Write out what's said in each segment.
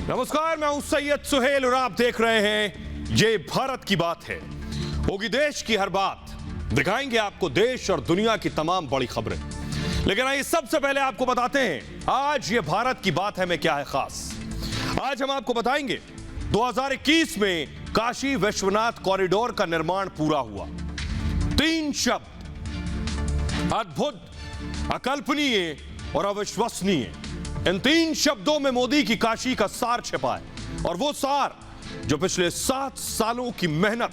नमस्कार, मैं हूं सैयद सुहेल और आप देख रहे हैं ये भारत की बात है। होगी देश की हर बात, दिखाएंगे आपको देश और दुनिया की तमाम बड़ी खबरें। लेकिन आइए सबसे पहले आपको बताते हैं आज ये भारत की बात है में क्या है खास। आज हम आपको बताएंगे 2021 में काशी विश्वनाथ कॉरिडोर का निर्माण पूरा हुआ। 3 शब्द, अद्भुत, अकल्पनीय और अविश्वसनीय। इन 3 शब्दों में मोदी की काशी का सार छिपा है, और वो सार जो पिछले 7 सालों की मेहनत,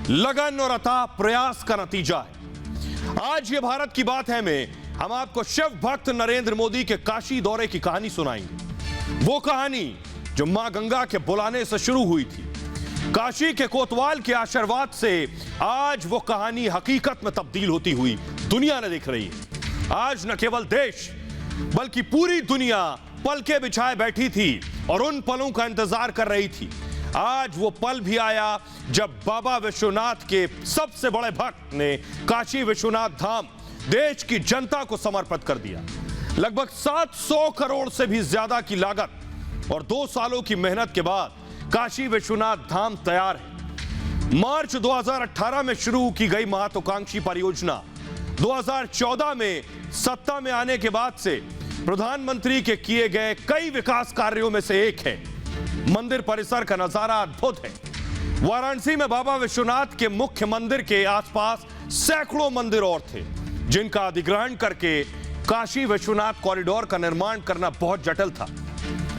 लगन और अथाह प्रयास का नतीजा है। आज ये भारत की बात है में हम आपको शिव भक्त नरेंद्र मोदी के काशी दौरे की कहानी सुनाएंगे। वो कहानी जो मां गंगा के बुलाने से शुरू हुई थी। काशी के कोतवाल के आशीर्वाद से आज वो कहानी हकीकत में तब्दील होती हुई दुनिया ने देख रही है। आज न केवल देश बल्कि पूरी दुनिया पलके बिछाए बैठी थी और उन पलों का इंतजार कर रही थी। आज वो पल भी आया जब बाबा विश्वनाथ के सबसे बड़े भक्त ने काशी विश्वनाथ धाम देश की जनता को समर्पित कर दिया। लगभग 700 करोड़ से भी ज्यादा की लागत और 2 सालों की मेहनत के बाद काशी विश्वनाथ धाम तैयार है। मार्च 2018 में शुरू की गई महत्वाकांक्षी परियोजना 2014 में सत्ता में आने के बाद से प्रधानमंत्री के किए गए कई विकास कार्यों में से एक है। मंदिर परिसर का नजारा अद्भुत है। वाराणसी में बाबा विश्वनाथ के मुख्य मंदिर के आसपास सैकड़ों मंदिर और थे, जिनका अधिग्रहण करके काशी विश्वनाथ कॉरिडोर का निर्माण करना बहुत जटिल था,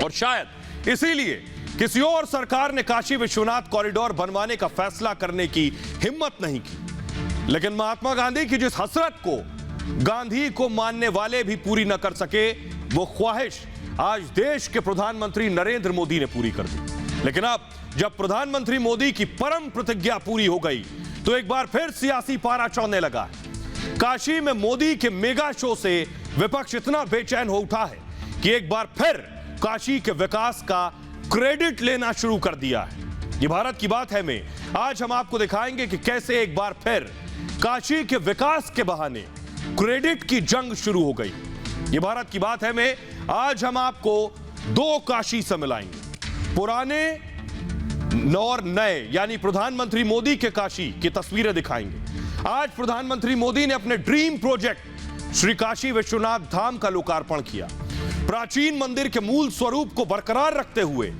और शायद इसीलिए किसी और सरकार ने काशी विश्वनाथ कॉरिडोर बनवाने का फैसला करने की हिम्मत नहीं की। लेकिन महात्मा गांधी की जिस हसरत को गांधी को मानने वाले भी पूरी न कर सके, वो ख्वाहिश आज देश के प्रधानमंत्री नरेंद्र मोदी ने पूरी कर दी। लेकिन अब जब प्रधानमंत्री मोदी की परम प्रतिज्ञा पूरी हो गई तो एक बार फिर सियासी पारा चढ़ने लगा है। काशी में मोदी के मेगा शो से विपक्ष इतना बेचैन हो उठा है कि एक बार फिर काशी के विकास का क्रेडिट लेना शुरू कर दिया है। ये भारत की बात है में आज हम आपको दिखाएंगे कि कैसे एक बार फिर काशी के विकास के बहाने क्रेडिट की जंग शुरू हो गई। ये भारत की बात है में आज हम आपको 2 काशी से मिलाएंगे। पुराने और नए यानी प्रधानमंत्री मोदी के काशी की तस्वीरें दिखाएंगे। आज प्रधानमंत्री मोदी ने अपने ड्रीम प्रोजेक्ट श्री काशी विश्वनाथ धाम का लोकार्पण किया। प्राचीन मंदिर के मूल स्वरूप को बरकरार रखते हुए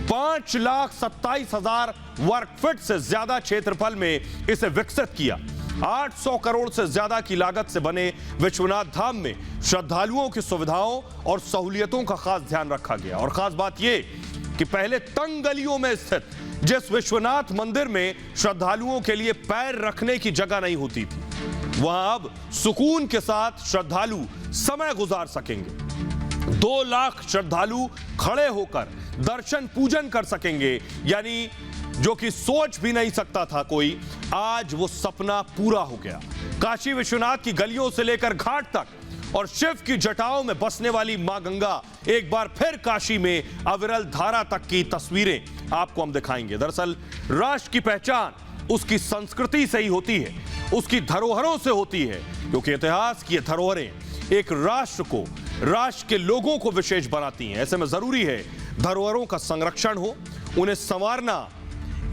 5,27,000 वर्ग फीट से ज्यादा क्षेत्रफल में इसे विकसित किया। 800 करोड़ से ज्यादा की लागत से बने विश्वनाथ धाम में श्रद्धालुओं की सुविधाओं और सहूलियतों का खास ध्यान रखा गया। और खास बात यह कि पहले तंग गलियों में स्थित जिस विश्वनाथ मंदिर में श्रद्धालुओं के लिए पैर रखने की जगह नहीं होती थी, वहां अब सुकून के साथ श्रद्धालु समय गुजार सकेंगे। 2 लाख श्रद्धालु खड़े होकर दर्शन पूजन कर सकेंगे, यानी जो कि सोच भी नहीं सकता था कोई, आज वो सपना पूरा हो गया। काशी विश्वनाथ की गलियों से लेकर घाट तक और शिव की जटाओं में बसने वाली मां गंगा एक बार फिर काशी में अविरल धारा तक की तस्वीरें आपको हम दिखाएंगे। दरअसल राष्ट्र की पहचान उसकी संस्कृति से ही होती है, उसकी धरोहरों से होती है, क्योंकि इतिहास की धरोहरें एक राष्ट्र को, राष्ट्र के लोगों को विशेष बनाती हैं। ऐसे में जरूरी है धरोहरों का संरक्षण हो, उन्हें संवारना।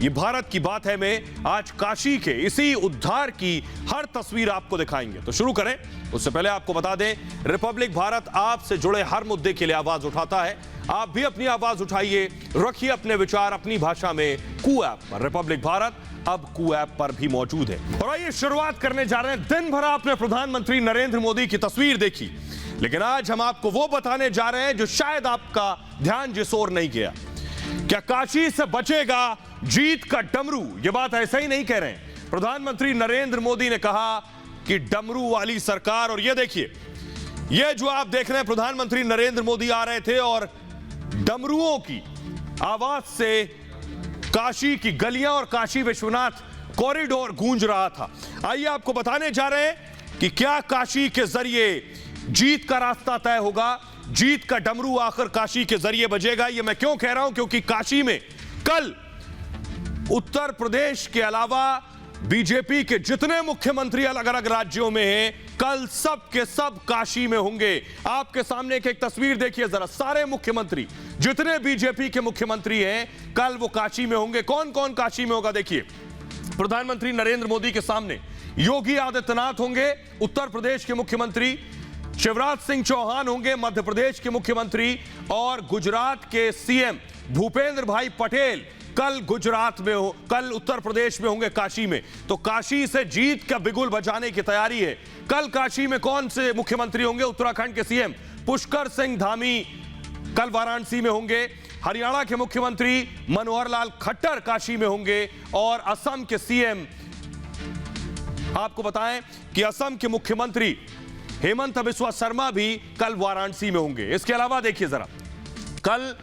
ये भारत की बात है में आज काशी के इसी उद्धार की हर तस्वीर आपको दिखाएंगे। तो शुरू करें, उससे पहले आपको बता दें, रिपब्लिक भारत आपसे जुड़े हर मुद्दे के लिए आवाज उठाता है। आप भी अपनी आवाज उठाइए, रखिए अपने विचार अपनी भाषा में कू ऐप पर। रिपब्लिक भारत अब कू ऐप पर भी मौजूद है। और आइए शुरुआत करने जा रहे हैं। दिन भर आपने प्रधानमंत्री नरेंद्र मोदी की तस्वीर देखी, लेकिन आज हम आपको वो बताने जा रहे हैं जो शायद आपका ध्यान जिस ओर नहीं गया। क्या काशी से बचेगा जीत का डमरू? ये बात ऐसा ही नहीं कह रहे हैं। प्रधानमंत्री नरेंद्र मोदी ने कहा कि डमरू वाली सरकार, और ये देखिए, ये जो आप देख रहे हैं, प्रधानमंत्री नरेंद्र मोदी आ रहे थे और डमरुओं की आवाज से काशी की गलियां और काशी विश्वनाथ कॉरिडोर गूंज रहा था। आइए आपको बताने जा रहे हैं कि क्या काशी के जरिए जीत का रास्ता तय होगा, जीत का डमरू आखिर काशी के जरिए बजेगा। यह मैं क्यों कह रहा हूं? क्योंकि काशी में कल उत्तर प्रदेश के अलावा बीजेपी के जितने मुख्यमंत्री अलग अलग राज्यों में हैं, कल सब के सब काशी में होंगे। आपके सामने एक तस्वीर देखिए जरा, सारे मुख्यमंत्री जितने बीजेपी के मुख्यमंत्री हैं कल वो काशी में होंगे। कौन कौन काशी में होगा देखिए, प्रधानमंत्री नरेंद्र मोदी के सामने योगी आदित्यनाथ होंगे, उत्तर प्रदेश के मुख्यमंत्री शिवराज सिंह चौहान होंगे, मध्य प्रदेश के मुख्यमंत्री, और गुजरात के सीएम भूपेंद्र भाई पटेल कल गुजरात में हो, कल उत्तर प्रदेश में होंगे काशी में। तो काशी से जीत का बिगुल बजाने की तैयारी है। कल काशी में कौन से मुख्यमंत्री होंगे? उत्तराखंड के सीएम पुष्कर सिंह धामी कल वाराणसी में होंगे, हरियाणा के मुख्यमंत्री मनोहर लाल खट्टर काशी में होंगे, और असम के सीएम, आपको बताएं कि असम के मुख्यमंत्री हेमंत बिस्वा शर्मा भी कल वाराणसी में होंगे। इसके अलावा देखिए जरा, कल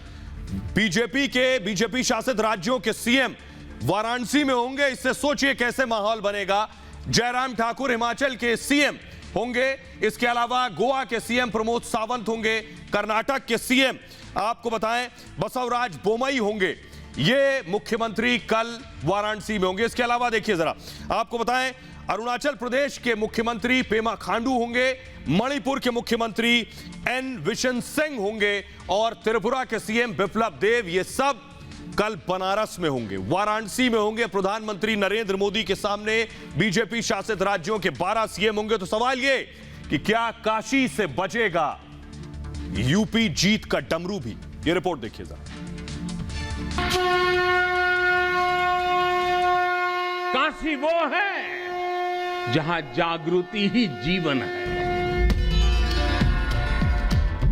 बीजेपी शासित राज्यों के सीएम वाराणसी में होंगे। इससे सोचिए कैसे माहौल बनेगा। जयराम ठाकुर हिमाचल के सीएम होंगे, इसके अलावा गोवा के सीएम प्रमोद सावंत होंगे, कर्नाटक के सीएम आपको बताएं बसवराज बोमई होंगे। ये मुख्यमंत्री कल वाराणसी में होंगे। इसके अलावा देखिए जरा, आपको बताएं अरुणाचल प्रदेश के मुख्यमंत्री पेमा खांडू होंगे, मणिपुर के मुख्यमंत्री एन विशन सिंह होंगे, और त्रिपुरा के सीएम बिप्लब देव, ये सब कल बनारस में होंगे, वाराणसी में होंगे। प्रधानमंत्री नरेंद्र मोदी के सामने बीजेपी शासित राज्यों के 12 सीएम होंगे। तो सवाल ये कि क्या काशी से बजेगा यूपी जीत का डमरू भी? ये रिपोर्ट देखिए जरा। काशी वो है जहां जागृति ही जीवन है।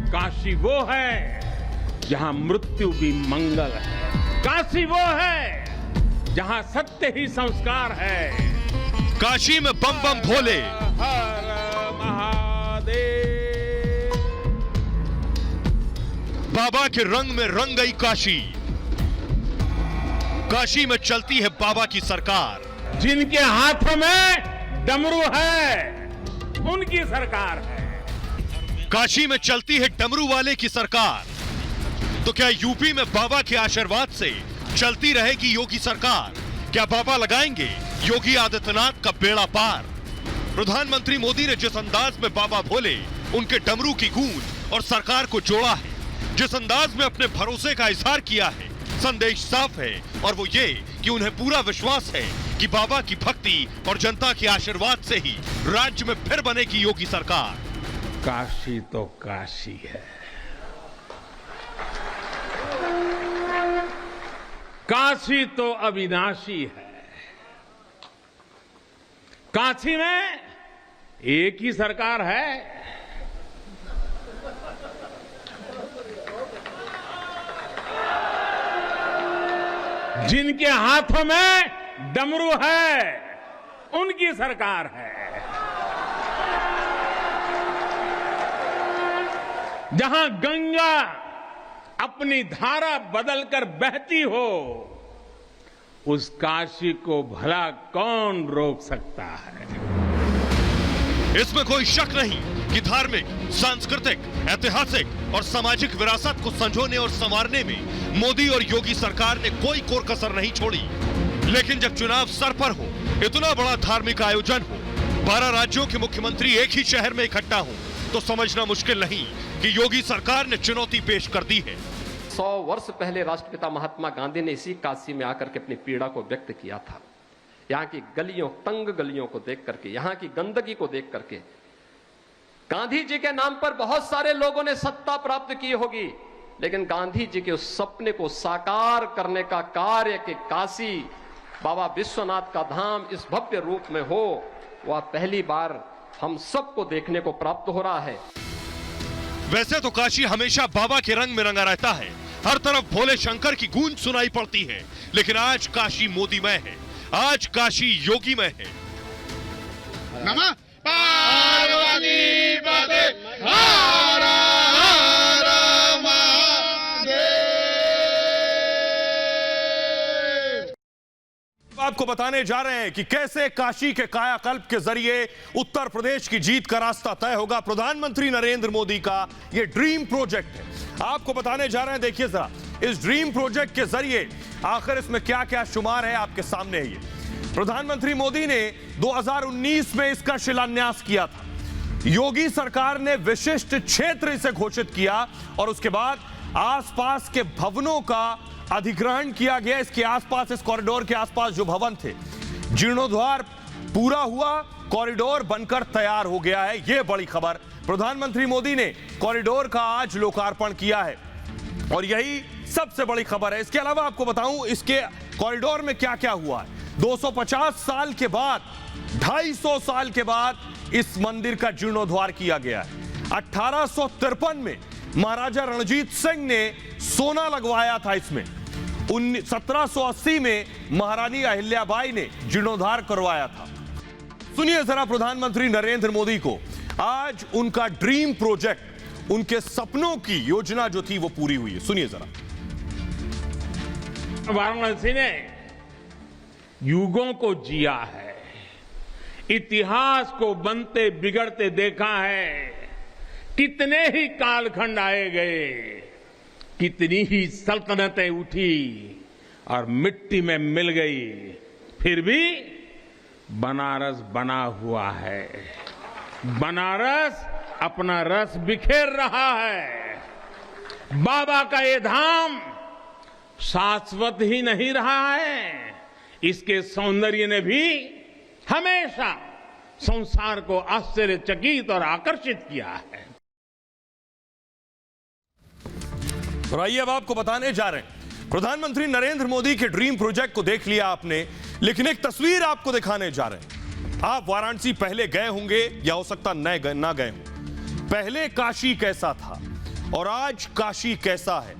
काशी वो है जहां मृत्यु भी मंगल है। काशी वो है जहां सत्य ही संस्कार है। काशी में बम बम भोले, हर महादेव। बाबा के रंग में रंग गई काशी। काशी में चलती है बाबा की सरकार। जिनके हाथों में डमरू है उनकी सरकार है। काशी में चलती है डमरू वाले की सरकार। तो क्या यूपी में बाबा के आशीर्वाद से चलती रहेगी योगी सरकार? क्या बाबा लगाएंगे योगी आदित्यनाथ का बेड़ा पार? प्रधानमंत्री मोदी ने जिस अंदाज में बाबा भोले, उनके डमरू की गूंज और सरकार को जोड़ा है, जिस अंदाज में अपने भरोसे का इजहार किया है, संदेश साफ है, और वो ये कि उन्हें पूरा विश्वास है कि बाबा की भक्ति और जनता के आशीर्वाद से ही राज्य में फिर बनेगी योगी सरकार। काशी तो काशी है। काशी तो अविनाशी है। काशी में एक ही सरकार है। जिनके हाथों में डमरू है उनकी सरकार है। जहां गंगा अपनी धारा बदलकर बहती हो, उस काशी को भला कौन रोक सकता है? इसमें कोई शक नहीं कि धार्मिक, सांस्कृतिक, ऐतिहासिक और सामाजिक विरासत को संजोने और संवारने में मोदी और योगी सरकार ने कोई कोर कसर नहीं छोड़ी। लेकिन जब चुनाव सर पर हो, इतना बड़ा धार्मिक आयोजन हो, 12 राज्यों के मुख्यमंत्री एक ही शहर में इकट्ठा हो, तो समझना मुश्किल नहीं कि योगी सरकार ने चुनौती पेश कर दी है। 100 वर्ष पहले राष्ट्रपिता महात्मा गांधी ने इसी काशी में आकर के अपनी पीड़ा को व्यक्त किया था। यहाँ की गलियों, तंग गलियों को देख करके, यहाँ की गंदगी को देख करके, गांधी जी के नाम पर बहुत सारे लोगों ने सत्ता प्राप्त की होगी, लेकिन गांधी जी के उस सपने को साकार करने का कार्य कि काशी बाबा विश्वनाथ का धाम इस भव्य रूप में हो, वह पहली बार हम सबको देखने को प्राप्त हो रहा है। वैसे तो काशी हमेशा बाबा के रंग में रंगा रहता है, हर तरफ भोले शंकर की गूंज सुनाई पड़ती है, लेकिन आज काशी मोदीमय है, आज काशी योगीमय है। नमः पार्वती पते हर हर महादेव। आपको बताने जा रहे हैं कि कैसे काशी के कायाकल्प के जरिए उत्तर प्रदेश की जीत का रास्ता तय होगा। प्रधानमंत्री नरेंद्र मोदी का यह ड्रीम प्रोजेक्ट है, आपको बताने जा रहे हैं। देखिए जरा, इस ड्रीम प्रोजेक्ट के जरिए आखिर इसमें क्या क्या शुमार है, आपके सामने है। ये प्रधानमंत्री मोदी ने 2019 में इसका शिलान्यास किया था। योगी सरकार ने विशिष्ट क्षेत्र इसे घोषित किया और उसके बाद आसपास के भवनों का अधिग्रहण किया गया। इसके आसपास, इस कॉरिडोर के आसपास जो भवन थे, जीर्णोद्धार पूरा हुआ, कॉरिडोर बनकर तैयार हो गया है। यह बड़ी खबर, प्रधानमंत्री मोदी ने कॉरिडोर का आज लोकार्पण किया है और यही सबसे बड़ी खबर है। इसके अलावा आपको बताऊं इसके कॉरिडोर में क्या क्या हुआ है। 250 साल के बाद, 250 साल के बाद इस मंदिर का जीर्णोद्धार किया गया है। 1853 में महाराजा रणजीत सिंह ने सोना लगवाया था इसमें। 1780 में महारानी अहिल्याबाई ने जीर्णोद्धार करवाया था। सुनिए जरा प्रधानमंत्री नरेंद्र मोदी को, आज उनका ड्रीम प्रोजेक्ट, उनके सपनों की योजना जो थी वो पूरी हुई है। सुनिए जरा। वाराणसी ने युगों को जिया है, इतिहास को बनते बिगड़ते देखा है। कितने ही कालखंड आए गए, कितनी ही सल्तनतें उठी और मिट्टी में मिल गई, फिर भी बनारस बना हुआ है। बनारस अपना रस बिखेर रहा है। बाबा का ये धाम शाश्वत ही नहीं रहा है, इसके सौंदर्य ने भी हमेशा संसार को आश्चर्यचकित और आकर्षित किया है। और आइए अब आपको बताने जा रहे हैं, प्रधानमंत्री नरेंद्र मोदी के ड्रीम प्रोजेक्ट को देख लिया आपने, लेकिन एक तस्वीर आपको दिखाने जा रहे हैं। आप वाराणसी पहले गए होंगे या हो सकता ना गए हों। पहले काशी कैसा था और आज काशी कैसा है,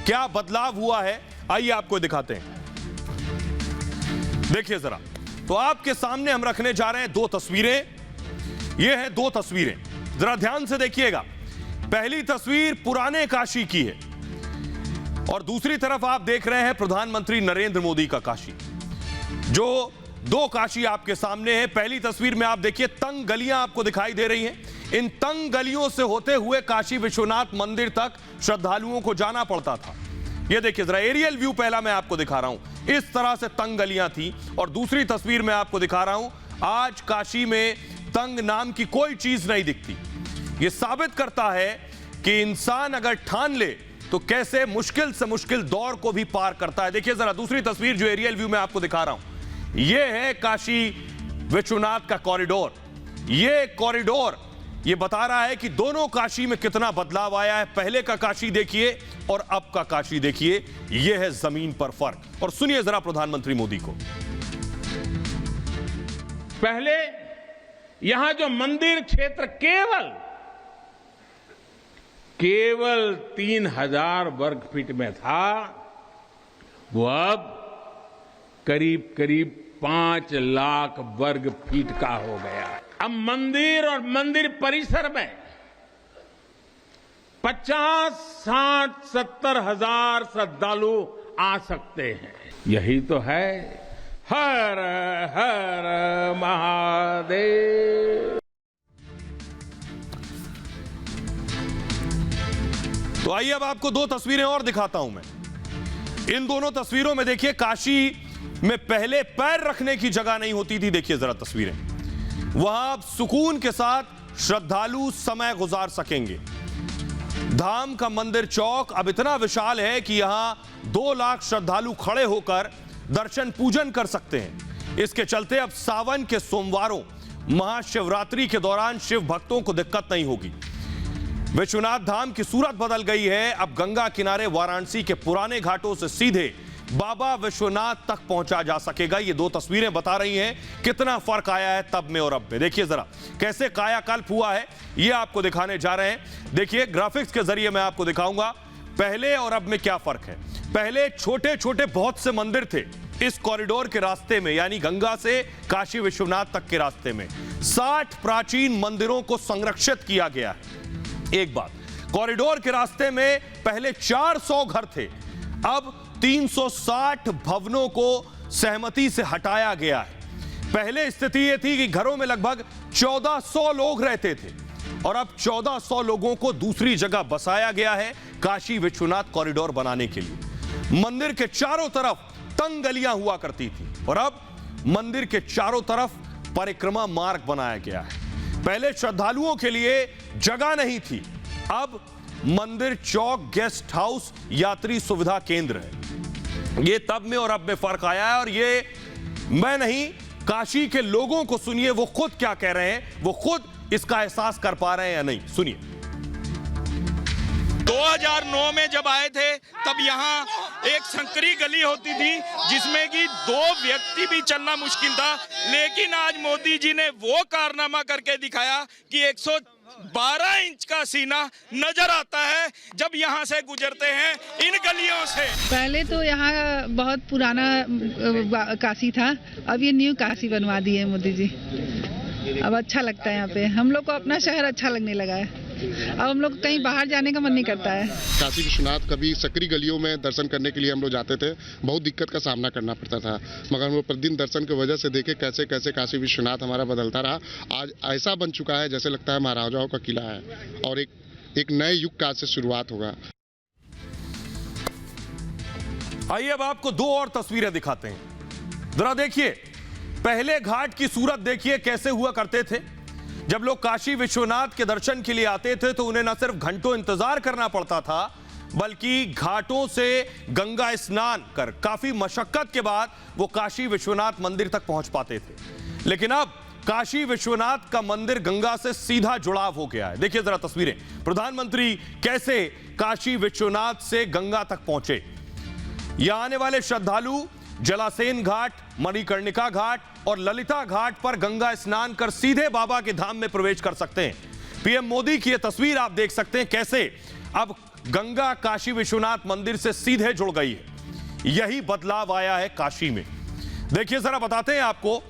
क्या बदलाव हुआ है, आइए आपको दिखाते हैं। देखिए जरा, तो आपके सामने हम रखने जा रहे हैं दो तस्वीरें। ये हैं दो तस्वीरें, जरा ध्यान से देखिएगा। पहली तस्वीर पुराने काशी की है और दूसरी तरफ आप देख रहे हैं प्रधानमंत्री नरेंद्र मोदी का काशी। जो दो काशी आपके सामने है। पहली तस्वीर में आप देखिए तंग गलियां आपको दिखाई दे रही हैं। इन तंग गलियों से होते हुए काशी विश्वनाथ मंदिर तक श्रद्धालुओं को जाना पड़ता था। ये देखिए जरा, एरियल व्यू पहला मैं आपको दिखा रहा हूं, इस तरह से तंग गलियां थी। और दूसरी तस्वीर में आपको दिखा रहा हूं, आज काशी में तंग नाम की कोई चीज नहीं दिखती। यह साबित करता है कि इंसान अगर ठान ले तो कैसे मुश्किल से मुश्किल दौर को भी पार करता है। देखिए जरा दूसरी तस्वीर जो एरियल व्यू में आपको दिखा रहा हूं, यह है काशी विश्वनाथ का कॉरिडोर। यह कॉरिडोर ये बता रहा है कि दोनों काशी में कितना बदलाव आया है। पहले का काशी देखिए और अब का काशी देखिए, यह है जमीन पर फर्क। और सुनिए जरा प्रधानमंत्री मोदी को। पहले यहां जो मंदिर क्षेत्र केवल 3000 वर्ग फीट में था, वो अब करीब करीब 5 लाख वर्ग फीट का हो गया। अब मंदिर और मंदिर परिसर में 50, 60, 70 हजार श्रद्धालु आ सकते हैं। यही तो है हर हर महादेव। तो आइए अब आपको दो तस्वीरें और दिखाता हूं मैं। इन दोनों तस्वीरों में देखिए, काशी में पहले पैर रखने की जगह नहीं होती थी। देखिए जरा तस्वीरें, वहां आप सुकून के साथ श्रद्धालु समय गुजार सकेंगे। धाम का मंदिर चौक अब इतना विशाल है कि यहां 2 लाख श्रद्धालु खड़े होकर दर्शन पूजन कर सकते हैं। इसके चलते अब सावन के सोमवारों, महाशिवरात्रि के दौरान शिव भक्तों को दिक्कत नहीं होगी। विश्वनाथ धाम की सूरत बदल गई है। अब गंगा किनारे वाराणसी के पुराने घाटों से सीधे बाबा विश्वनाथ तक पहुंचा जा सकेगा। ये दो तस्वीरें बता रही हैं कितना फर्क आया है तब में और अब में। देखिए जरा कैसे कायाकल्प हुआ है, ये आपको दिखाने जा रहे हैं। देखिए ग्राफिक्स के जरिए मैं आपको दिखाऊंगा पहले और अब में क्या फर्क है। पहले छोटे छोटे बहुत से मंदिर थे इस कॉरिडोर के रास्ते में, यानी गंगा से काशी विश्वनाथ तक के रास्ते में 60 प्राचीन मंदिरों को संरक्षित किया गया है। एक बात, कॉरिडोर के रास्ते में पहले 400 घर थे, अब 360 भवनों को सहमति से हटाया गया है। पहले स्थिति यह थी कि घरों में लगभग 1400 लोग रहते थे और अब 1400 लोगों को दूसरी जगह बसाया गया है काशी विश्वनाथ कॉरिडोर बनाने के लिए। मंदिर के चारों तरफ तंग गलियां हुआ करती थी और अब मंदिर के चारों तरफ परिक्रमा मार्ग बनाया गया है। पहले श्रद्धालुओं के लिए जगह नहीं थी, अब मंदिर चौक, गेस्ट हाउस, यात्री सुविधा केंद्र है। ये तब में और अब में फर्क आया है, और ये मैं नहीं, काशी के लोगों को सुनिए, वो खुद क्या कह रहे हैं, वो खुद इसका एहसास कर पा रहे हैं या नहीं, सुनिए। 2009 में जब आए थे तब यहाँ एक संकरी गली होती थी जिसमें कि 2 व्यक्ति भी चलना मुश्किल था, लेकिन आज मोदी जी ने वो कारनामा करके दिखाया कि 112 इंच का सीना नजर आता है जब यहाँ से गुजरते हैं इन गलियों से। पहले तो यहाँ बहुत पुराना काशी था, अब ये न्यू काशी बनवा दी है मोदी जी। अब अच्छा लगता है यहाँ पे, हम लोग को अपना शहर अच्छा लगने लगा है। अब हम लोग कहीं बाहर जाने का मन नहीं करता है। काशी विश्वनाथ कभी सकरी गलियों में दर्शन करने के लिए हम लोग जाते थे, बहुत दिक्कत का सामना करना पड़ता था, मगर हम लोग प्रतिदिन दर्शन की वजह से देखे कैसे कैसे काशी विश्वनाथ हमारा बदलता रहा। आज ऐसा बन चुका है जैसे लगता है महाराजाओं का किला है, और एक नए युग का से शुरुआत होगा। आइए अब आपको 2 और तस्वीरें दिखाते हैं, जरा देखिए। पहले घाट की सूरत देखिए कैसे हुआ करते थे। जब लोग काशी विश्वनाथ के दर्शन के लिए आते थे तो उन्हें न सिर्फ घंटों इंतजार करना पड़ता था, बल्कि घाटों से गंगा स्नान कर काफी मशक्कत के बाद वो काशी विश्वनाथ मंदिर तक पहुंच पाते थे। लेकिन अब काशी विश्वनाथ का मंदिर गंगा से सीधा जुड़ाव हो गया है। देखिए जरा तस्वीरें, प्रधानमंत्री कैसे काशी विश्वनाथ से गंगा तक पहुंचे। यहां आने वाले श्रद्धालु जलासेन घाट, मणिकर्णिका घाट और ललिता घाट पर गंगा स्नान कर सीधे बाबा के धाम में प्रवेश कर सकते हैं। पीएम मोदी की यह तस्वीर आप देख सकते हैं कैसे अब गंगा काशी विश्वनाथ मंदिर से सीधे जुड़ गई है। यही बदलाव आया है काशी में। देखिए जरा बताते हैं आपको,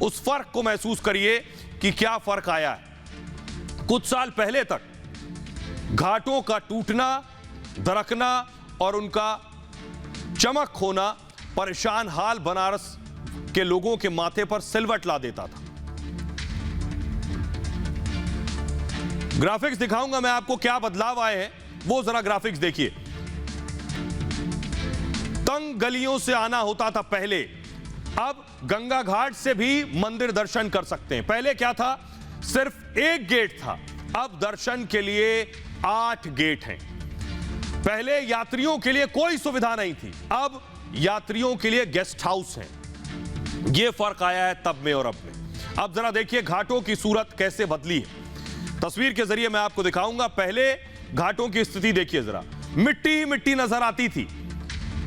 उस फर्क को महसूस करिए कि क्या फर्क आया है। कुछ साल पहले तक घाटों का टूटना, दरकना और उनका चमक खोना परेशान हाल बनारस के लोगों के माथे पर सिलवट ला देता था। ग्राफिक्स दिखाऊंगा मैं आपको क्या बदलाव आए हैं, वो जरा ग्राफिक्स देखिए। तंग गलियों से आना होता था पहले, अब गंगा घाट से भी मंदिर दर्शन कर सकते हैं। पहले क्या था, सिर्फ एक गेट था, अब दर्शन के लिए 8 गेट हैं। पहले यात्रियों के लिए कोई सुविधा नहीं थी, अब यात्रियों के लिए गेस्ट हाउस हैं। यह फर्क आया है तब में और अब में। अब जरा देखिए घाटों की सूरत कैसे बदली है। तस्वीर के जरिए मैं आपको दिखाऊंगा। पहले घाटों की स्थिति देखिए जरा, मिट्टी मिट्टी नजर आती थी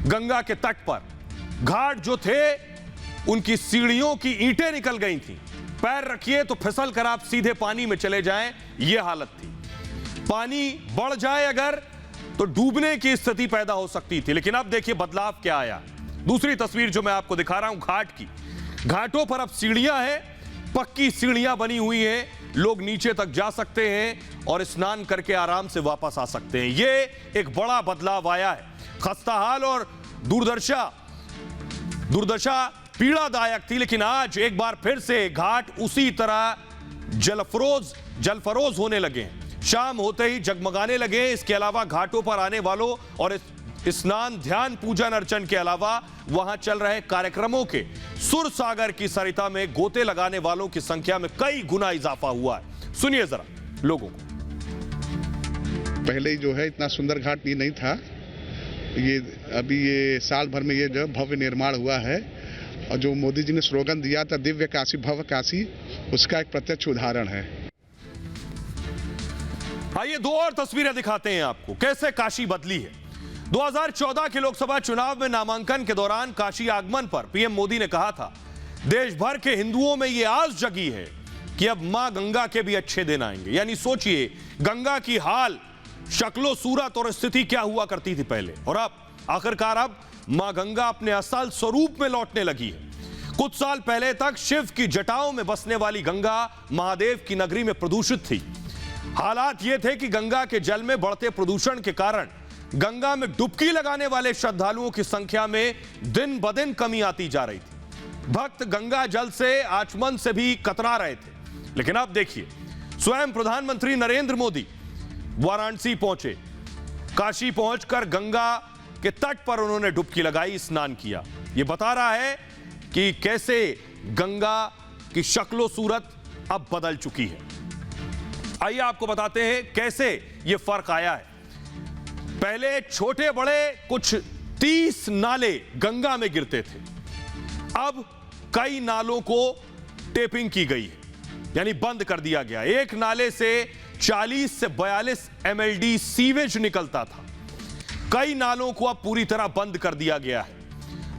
गंगा के तट पर। घाट जो थे उनकी सीढ़ियों की ईंटें निकल गई थी, पैर रखिए तो फिसल कर आप सीधे पानी में चले जाएं, यह हालत थी। पानी बढ़ जाए अगर तो डूबने की स्थिति पैदा हो सकती थी। लेकिन अब देखिए बदलाव क्या आया। दूसरी तस्वीर जो मैं आपको दिखा रहा हूं घाट की, घाटों पर अब सीढ़ियां हैं, पक्की सीढ़ियां बनी हुई हैं, लोग नीचे तक जा सकते हैं और स्नान करके आराम से वापस आ सकते हैं। यह एक बड़ा बदलाव आया है। खस्ताहाल और दुर्दशा पीड़ादायक थी, लेकिन आज एक बार फिर से घाट उसी तरह जलफरोज होने लगे हैं। शाम होते ही जगमगाने लगे। इसके अलावा घाटों पर आने वालों और स्नान, ध्यान, पूजन अर्चन के अलावा वहां चल रहे कार्यक्रमों के सुर सागर की सरिता में गोते लगाने वालों की संख्या में कई गुना इजाफा हुआ है। सुनिए जरा लोगों को। पहले जो है इतना सुंदर घाट ये नहीं था, ये अभी ये साल भर में ये जो भव्य निर्माण हुआ है, और जो मोदी जी ने स्लोगन दिया था दिव्य काशी भव्य काशी, उसका एक प्रत्यक्ष उदाहरण है। आइए 2 और तस्वीरें दिखाते हैं आपको कैसे काशी बदली है। 2014 के लोकसभा चुनाव में नामांकन के दौरान काशी आगमन पर पीएम मोदी ने कहा था, देश भर के हिंदुओं में यह आस जगी है कि अब मां गंगा के भी अच्छे दिन आएंगे। यानी सोचिए गंगा की हाल, शक्लो सूरत और स्थिति क्या हुआ करती थी पहले, और अब आखिरकार अब मां गंगा अपने असल स्वरूप में लौटने लगी है। कुछ साल पहले तक शिव की जटाओं में बसने वाली गंगा महादेव की नगरी में प्रदूषित थी। हालात ये थे कि गंगा के जल में बढ़ते प्रदूषण के कारण गंगा में डुबकी लगाने वाले श्रद्धालुओं की संख्या में दिन ब दिन कमी आती जा रही थी। भक्त गंगा जल से आचमन से भी कतरा रहे थे। लेकिन अब देखिए, स्वयं प्रधानमंत्री नरेंद्र मोदी वाराणसी पहुंचे। काशी पहुंचकर गंगा के तट पर उन्होंने डुबकी लगाई, स्नान किया। यह बता रहा है कि कैसे गंगा की शक्लो सूरत अब बदल चुकी है। आइए आपको बताते हैं कैसे यह फर्क आया है। पहले छोटे बड़े कुछ 30 नाले गंगा में गिरते थे, अब कई नालों को टेपिंग की गई है, यानी बंद कर दिया गया। एक नाले से 40 से 42 MLD सीवेज निकलता था, कई नालों को अब पूरी तरह बंद कर दिया गया है।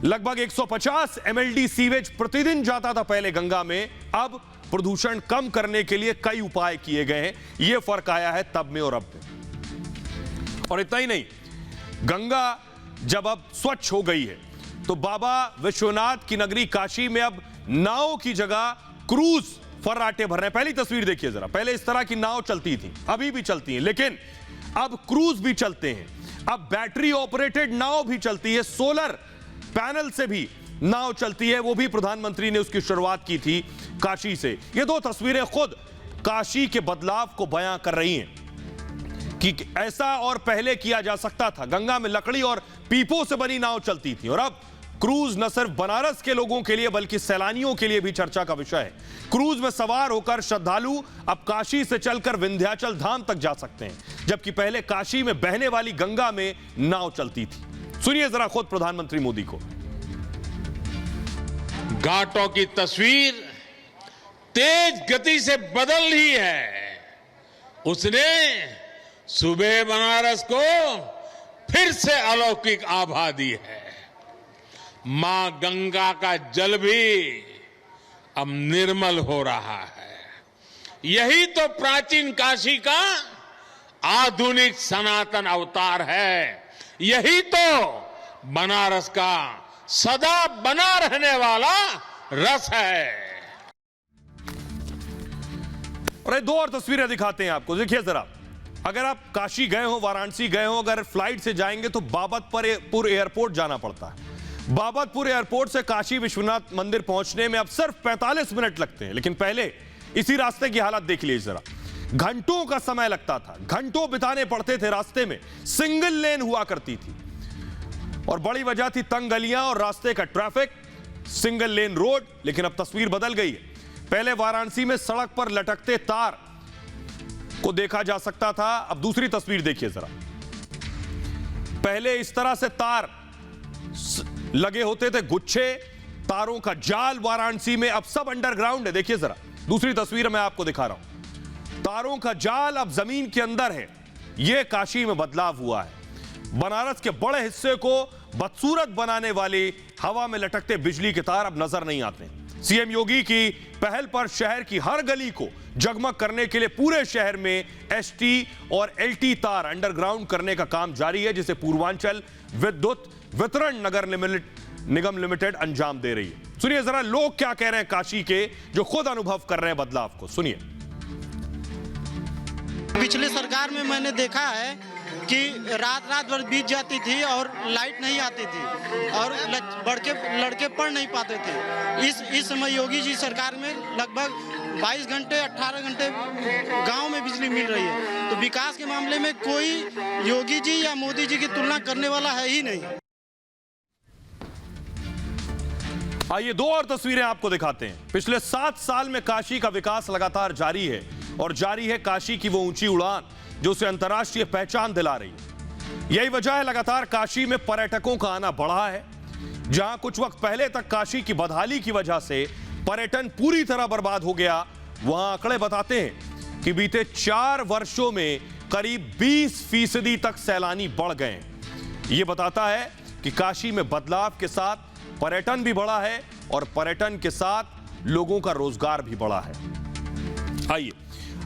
लगभग 150 MLD सीवेज प्रतिदिन जाता था पहले गंगा में, अब प्रदूषण कम करने के लिए कई उपाय किए गए हैं। यह फर्क आया है तब में और अब में। और इतना ही नहीं, गंगा जब अब स्वच्छ हो गई है तो बाबा विश्वनाथ की नगरी काशी में अब नाव की जगह क्रूज फर्राटे भर रहे हैं। पहली तस्वीर देखिए जरा, पहले इस तरह की नाव चलती थी, अभी भी चलती हैं, लेकिन अब क्रूज भी चलते हैं, अब बैटरी ऑपरेटेड नाव भी चलती है, सोलर पैनल से भी नाव चलती है। वो भी प्रधानमंत्री ने उसकी शुरुआत की थी काशी से। ये दो तस्वीरें खुद काशी के बदलाव को बयां कर रही हैं कि ऐसा और पहले किया जा सकता था। गंगा में लकड़ी और पीपों से बनी नाव चलती थी और अब क्रूज न सिर्फ बनारस के लोगों के लिए बल्कि सैलानियों के लिए भी चर्चा का विषय है। क्रूज में सवार होकर श्रद्धालु अब काशी से चलकर विंध्याचल धाम तक जा सकते हैं, जबकि पहले काशी में बहने वाली गंगा में नाव चलती थी। सुनिए जरा खुद प्रधानमंत्री मोदी को। घाटों की तस्वीर तेज गति से बदल रही है। उसने सुबह बनारस को फिर से अलौकिक आभा दी है। मां गंगा का जल भी अब निर्मल हो रहा है। यही तो प्राचीन काशी का आधुनिक सनातन अवतार है। यही तो बनारस का सदा बना रहने वाला रस है। और ये दो और तस्वीरें दिखाते हैं आपको, देखिए जरा। अगर आप काशी गए हो, वाराणसी गए हो, अगर फ्लाइट से जाएंगे तो बाबतपुर एयरपोर्ट जाना पड़ता है। बाबतपुर एयरपोर्ट से काशी विश्वनाथ मंदिर पहुंचने में अब सिर्फ 45 मिनट लगते हैं, लेकिन पहले इसी रास्ते की हालत देख लीजिए जरा। घंटों का समय लगता था, घंटों बिताने पड़ते थे रास्ते में। सिंगल लेन हुआ करती थी और बड़ी वजह थी तंग गलियां और रास्ते का ट्रैफिक, सिंगल लेन रोड। लेकिन अब तस्वीर बदल गई है। पहले वाराणसी में सड़क पर लटकते तार को देखा जा सकता था, अब दूसरी तस्वीर देखिए जरा। पहले इस तरह से तार लगे होते थे, गुच्छे तारों का जाल वाराणसी में, अब सब अंडरग्राउंड है। देखिए जरा दूसरी तस्वीर मैं आपको दिखा रहा हूं। तारों का जाल अब जमीन के अंदर है। यह काशी में बदलाव हुआ है। बनारस के बड़े हिस्से को बदसूरत बनाने वाली हवा में लटकते बिजली के तार अब नजर नहीं आते। सीएम योगी की पहल पर शहर की हर गली को जगमग करने के लिए पूरे शहर में एसटी और एलटी तार अंडरग्राउंड करने का काम जारी है, जिसे पूर्वांचल विद्युत वितरण नगर निगम लिमिटेड अंजाम दे रही है। सुनिए जरा लोग क्या कह रहे हैं काशी के, जो खुद अनुभव कर रहे हैं बदलाव को। सुनिए। पिछले सरकार में मैंने देखा है कि रात भर बीत जाती थी और लाइट नहीं आती थी और लड़के पढ़ नहीं पाते थे। इस समय योगी जी सरकार में लगभग 22 घंटे 18 घंटे गांव में बिजली मिल रही है। तो विकास के मामले में कोई योगी जी या मोदी जी की तुलना करने वाला है ही नहीं। आइए दो और तस्वीरें आपको दिखाते हैं। पिछले 7 साल में काशी का विकास लगातार जारी है और जारी है काशी की वो ऊंची उड़ान जो उसे अंतर्राष्ट्रीय पहचान दिला रही है। यही वजह है लगातार काशी में पर्यटकों का आना बढ़ा है। जहां कुछ वक्त पहले तक काशी की बदहाली की वजह से पर्यटन पूरी तरह बर्बाद हो गया, वहां आंकड़े बताते हैं कि बीते 4 वर्षों में करीब 20% तक सैलानी बढ़ गए। यह बताता है कि काशी में बदलाव के साथ पर्यटन भी बढ़ा है और पर्यटन के साथ लोगों का रोजगार भी बढ़ा है। आइए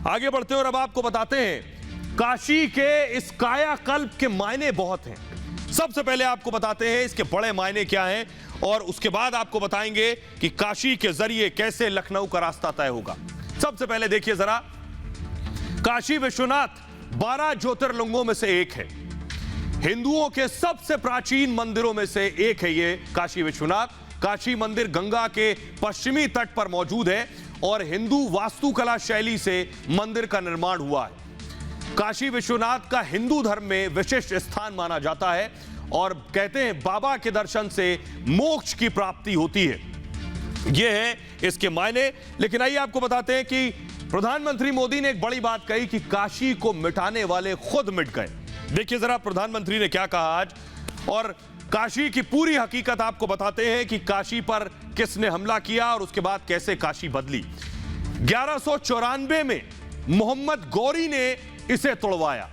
आगे बढ़ते हैं और अब आपको बताते हैं काशी के इस कायाकल्प के मायने बहुत हैं। सबसे पहले आपको बताते हैं इसके बड़े मायने क्या हैं और उसके बाद आपको बताएंगे कि काशी के जरिए कैसे लखनऊ का रास्ता तय होगा। सबसे पहले देखिए जरा, काशी विश्वनाथ 12 ज्योतिर्लिंगों में से एक है। हिंदुओं के सबसे प्राचीन मंदिरों में से एक है ये काशी विश्वनाथ। काशी मंदिर गंगा के पश्चिमी तट पर मौजूद है और हिंदू वास्तुकला शैली से मंदिर का निर्माण हुआ है। काशी विश्वनाथ का हिंदू धर्म में विशिष्ट स्थान माना जाता है और कहते हैं बाबा के दर्शन से मोक्ष की प्राप्ति होती है। ये है इसके मायने। लेकिन आइए आपको बताते हैं कि प्रधानमंत्री मोदी ने एक बड़ी बात कही कि काशी को मिटाने वाले खुद मिट गए। देखिए जरा प्रधानमंत्री ने क्या कहा आज, और काशी की पूरी हकीकत आपको बताते हैं कि काशी पर किसने हमला किया और उसके बाद कैसे काशी बदली। 1194 में मोहम्मद गौरी ने इसे तोड़वाया।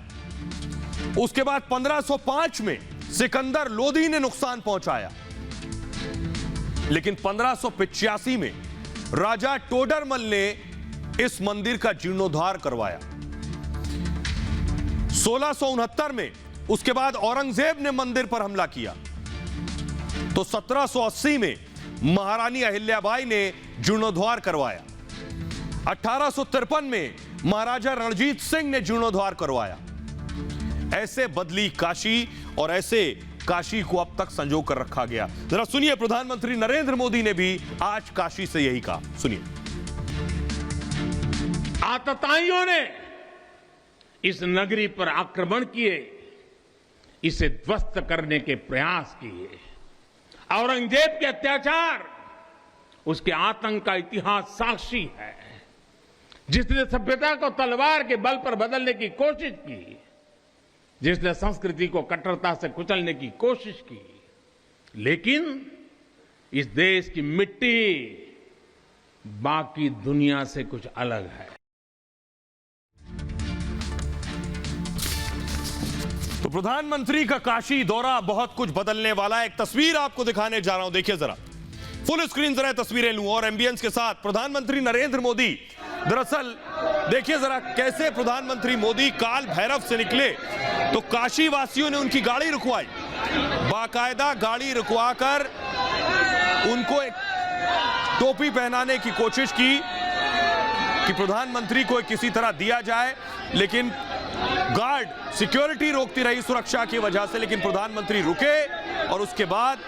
उसके बाद 1505 में सिकंदर लोदी ने नुकसान पहुंचाया। लेकिन 1585 में राजा टोडरमल ने इस मंदिर का जीर्णोद्धार करवाया। 1669 में उसके बाद औरंगजेब ने मंदिर पर हमला किया। तो 1780 में महारानी अहिल्याबाई ने जीर्णोद्धार करवाया। 1853 में महाराजा रणजीत सिंह ने जीर्णोद्धार करवाया। ऐसे बदली काशी और ऐसे काशी को अब तक संजो कर रखा गया। जरा सुनिए, प्रधानमंत्री नरेंद्र मोदी ने भी आज काशी से यही कहा, सुनिए। आतताइयों ने इस नगरी पर आक्रमण किए, इसे ध्वस्त करने के प्रयास किए। औरंगजेब के अत्याचार, उसके आतंक का इतिहास साक्षी है। जिसने सभ्यता को तलवार के बल पर बदलने की कोशिश की, जिसने संस्कृति को कट्टरता से कुचलने की कोशिश की, लेकिन इस देश की मिट्टी बाकी दुनिया से कुछ अलग है। तो प्रधानमंत्री का काशी दौरा बहुत कुछ बदलने वाला है। एक तस्वीर आपको दिखाने जा रहा हूं, देखिए जरा, फुल स्क्रीन जरा तस्वीरें लूं और एम्बियंस के साथ। प्रधानमंत्री नरेंद्र मोदी, दरअसल देखिए जरा कैसे प्रधानमंत्री मोदी काल भैरव से निकले तो काशी वासियों ने उनकी गाड़ी रुकवाई, बाकायदा गाड़ी रुकवाकर उनको एक टोपी पहनाने की कोशिश की कि प्रधानमंत्री को किसी तरह दिया जाए। लेकिन गार्ड, सिक्योरिटी रोकती रही सुरक्षा की वजह से, लेकिन प्रधानमंत्री रुके और उसके बाद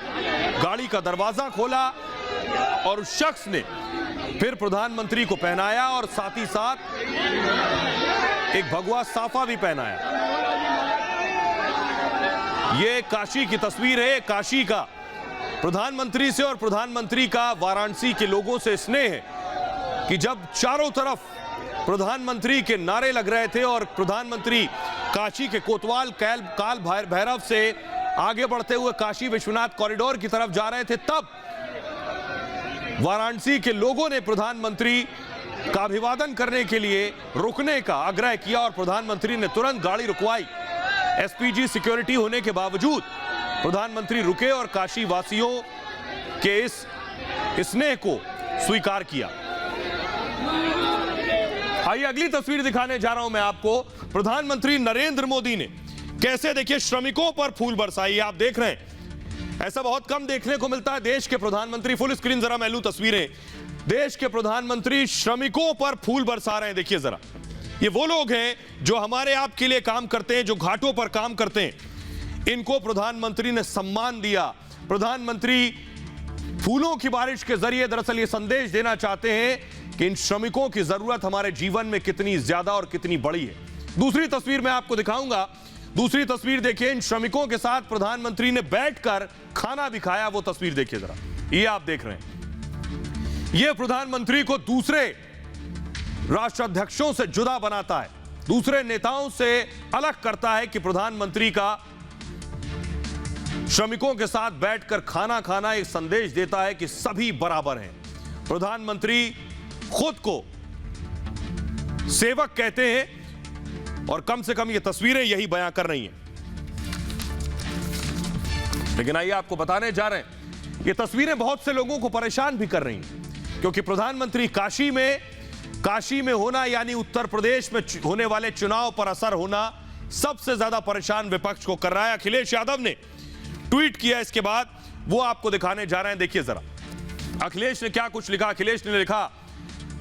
गाड़ी का दरवाजा खोला और उस शख्स ने फिर प्रधानमंत्री को पहनाया और साथ ही साथ एक भगवा साफा भी पहनाया। यह काशी की तस्वीर है, काशी का प्रधानमंत्री से और प्रधानमंत्री का वाराणसी के लोगों से स्नेह है कि जब चारों तरफ प्रधानमंत्री के नारे लग रहे थे और प्रधानमंत्री काशी के कोतवाल काल भैरव से आगे बढ़ते हुए काशी विश्वनाथ कॉरिडोर की तरफ जा रहे थे, तब वाराणसी के लोगों ने प्रधानमंत्री का अभिवादन करने के लिए रुकने का आग्रह किया और प्रधानमंत्री ने तुरंत गाड़ी रुकवाई। एसपीजी सिक्योरिटी होने के बावजूद प्रधानमंत्री रुके और काशी वासियों के इस स्नेह को स्वीकार किया। आइए अगली तस्वीर दिखाने जा रहा हूं मैं आपको। प्रधानमंत्री नरेंद्र मोदी ने कैसे, देखिए, श्रमिकों पर फूल बरसाई। आप देख रहे हैं, ऐसा बहुत कम देखने को मिलता है। देश के प्रधानमंत्री, फुल स्क्रीन जरा मैं लूं तस्वीरें, देश के प्रधानमंत्री श्रमिकों पर फूल बरसा रहे हैं। देखिए जरा, ये वो लोग हैं जो हमारे आपके लिए काम करते हैं, जो घाटों पर काम करते हैं। इनको प्रधानमंत्री ने सम्मान दिया। प्रधानमंत्री फूलों की बारिश के जरिए दरअसल ये संदेश देना चाहते हैं कि इन श्रमिकों की जरूरत हमारे जीवन में कितनी ज्यादा और कितनी बड़ी है। दूसरी तस्वीर मैं आपको दिखाऊंगा। दूसरी तस्वीर देखिए, इन श्रमिकों के साथ प्रधानमंत्री ने बैठकर खाना भी खाया। वो तस्वीर देखिए जरा, ये आप देख रहे हैं। ये प्रधानमंत्री को दूसरे राष्ट्राध्यक्षों से जुदा बनाता है, दूसरे नेताओं से अलग करता है कि प्रधानमंत्री का श्रमिकों के साथ बैठकर खाना खाना एक संदेश देता है कि सभी बराबर हैं। प्रधानमंत्री खुद को सेवक कहते हैं और कम से कम ये तस्वीरें यही बयां कर रही हैं। लेकिन आइए आपको बताने जा रहे हैं, ये तस्वीरें बहुत से लोगों को परेशान भी कर रही हैं, क्योंकि प्रधानमंत्री काशी में होना यानी उत्तर प्रदेश में होने वाले चुनाव पर असर होना सबसे ज्यादा परेशान विपक्ष को कर रहा है। अखिलेश यादव ने ट्वीट किया इसके बाद, वो आपको दिखाने जा रहे हैं। देखिए जरा, अखिलेश ने क्या कुछ लिखा। अखिलेश ने लिखा,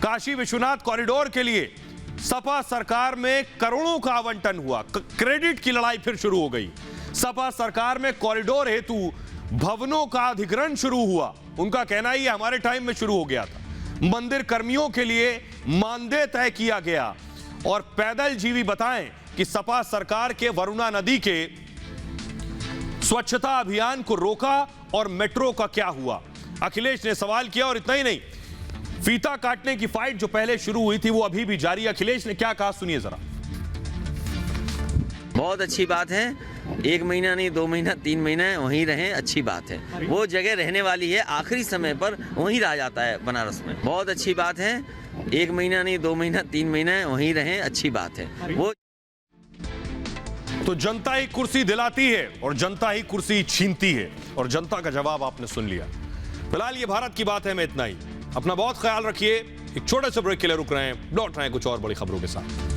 काशी विश्वनाथ कॉरिडोर के लिए सपा सरकार में करोड़ों का आवंटन हुआ, क्रेडिट की लड़ाई फिर शुरू हो गई। सपा सरकार में कॉरिडोर हेतु भवनों का अधिग्रहण शुरू हुआ। उनका कहना ही हमारे टाइम में शुरू हो गया था। मंदिर कर्मियों के लिए मानदेय तय किया गया और पैदल जीवी बताएं कि सपा सरकार के वरुणा नदी के स्वच्छता अभियान को रोका और मेट्रो का क्या हुआ। अखिलेश ने सवाल किया और इतना ही नहीं, फीता काटने की फाइट जो पहले शुरू हुई थी वो अभी भी जारी। अखिलेश ने क्या कहा सुनिए जरा। बहुत अच्छी बात है, 1 महीना नहीं 2 महीना 3 महीना वहीं रहें, अच्छी बात है। वो जगह रहने वाली है, आखिरी समय पर वहीं रह जाता है बनारस में। बहुत अच्छी बात है, 1 महीना नहीं 2 महीना 3 महीना वहीं रहें, अच्छी बात है। वो तो जनता ही कुर्सी दिलाती है और जनता ही कुर्सी छीनती है, और जनता का जवाब आपने सुन लिया। फिलहाल ये भारत की बात है में इतना ही। अपना बहुत ख्याल रखिए। एक छोटे से ब्रेक के लिए रुक रहे हैं, लौट रहे हैं कुछ और बड़ी खबरों के साथ।